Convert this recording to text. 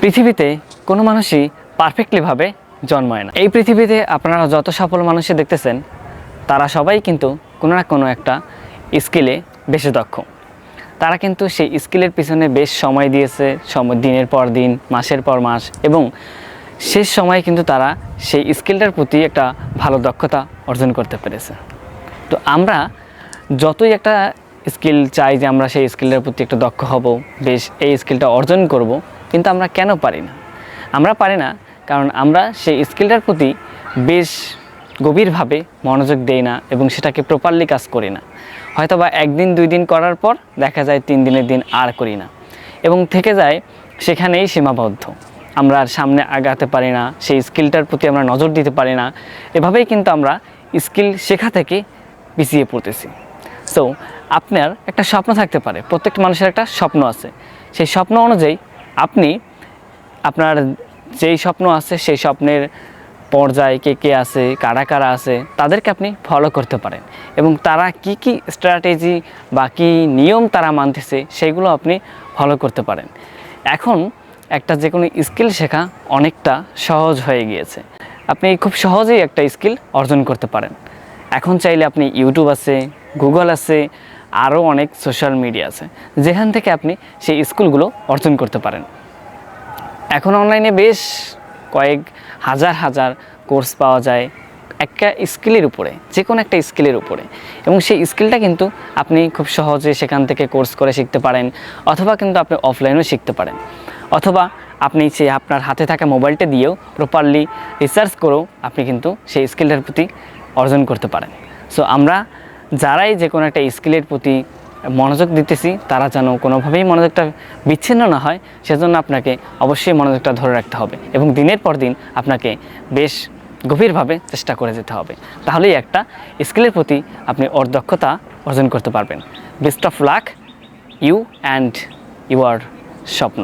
পৃথিবীতে কোনো মানুষই পারফেক্টলিভাবে জন্মায় না। এই পৃথিবীতে আপনারা যত সফল মানুষই দেখতেছেন তারা সবাই কিন্তু কোনো না কোনো একটা স্কিলে বেশি দক্ষ। তারা কিন্তু সেই স্কিলের পিছনে বেশ সময় দিয়েছে, দিনের পর দিন, মাসের পর মাস, এবং শেষ সময়ে কিন্তু তারা সেই স্কিলটার প্রতি একটা ভালো দক্ষতা অর্জন করতে পেরেছে। তো আমরা যতই একটা স্কিল চাই যে আমরা সেই স্কিলটার প্রতি একটা দক্ষ হব, বেশ এই স্কিলটা অর্জন করব, কিন্তু আমরা কেন পারি না? আমরা পারি না কারণ আমরা সেই স্কিলটার প্রতি বেশ গভীরভাবে মনোযোগ দেই না এবং সেটাকে প্রপারলি কাজ করি না। হয়তো বা একদিন দুই দিন করার পর দেখা যায় 3 দিনের দিন আর করি না এবং থেকে যায় সেখানেই সীমাবদ্ধ। আমরা আর সামনে আগাতে পারি না, সেই স্কিলটার প্রতি আমরা নজর দিতে পারি না। এভাবেই কিন্তু আমরা স্কিল শেখা থেকে পিছিয়ে পড়তেছি। সো আপনার একটা স্বপ্ন থাকতে পারে, প্রত্যেকটা মানুষের একটা স্বপ্ন আছে। সেই স্বপ্ন অনুযায়ী আপনি আপনার যেই স্বপ্ন আছে সেই স্বপ্নের পর্যায়ে কে কে আছে, কারা কারা আছে, তাদেরকে আপনি ফলো করতে পারেন এবং তারা কি কি স্ট্র্যাটেজি বা কী নিয়ম তারা মানতেছে সেগুলো আপনি ফলো করতে পারেন। এখন একটা যে কোনো স্কিল শেখা অনেকটা সহজ হয়ে গিয়েছে। আপনি খুব সহজেই একটা স্কিল অর্জন করতে পারেন। এখন চাইলে আপনি ইউটিউব আছে, গুগল আছে, আরও অনেক সোশ্যাল মিডিয়া আছে যেখান থেকে আপনি সেই স্কিলগুলো অর্জন করতে পারেন। এখন অনলাইনে বেশ কয়েক হাজার কোর্স পাওয়া যায় একটা স্কিলের উপরে, যে কোনো একটা স্কিলের উপরে, এবং সেই স্কিলটা কিন্তু আপনি খুব সহজে সেখান থেকে কোর্স করে শিখতে পারেন, অথবা কিন্তু আপনি অফলাইনেও শিখতে পারেন, অথবা আপনি সেই আপনার হাতে থাকা মোবাইলটা দিয়েও প্রপারলি রিসার্চ করেও আপনি কিন্তু সেই স্কিলটার প্রতি অর্জন করতে পারেন। সো আমরা যারাই যে কোনো একটা স্কিলের প্রতি মনোযোগ দিতেছি তারা যেন কোনোভাবেই মনোযোগটা বিচ্ছিন্ন না হয়, সেজন্য আপনাকে অবশ্যই মনোযোগটা ধরে রাখতে হবে এবং দিনের পর দিন আপনাকে বেশ গভীরভাবে চেষ্টা করে যেতে হবে। তাহলেই একটা স্কিলের প্রতি আপনি দক্ষতা অর্জন করতে পারবেন। Best of luck you and your স্বপ্ন।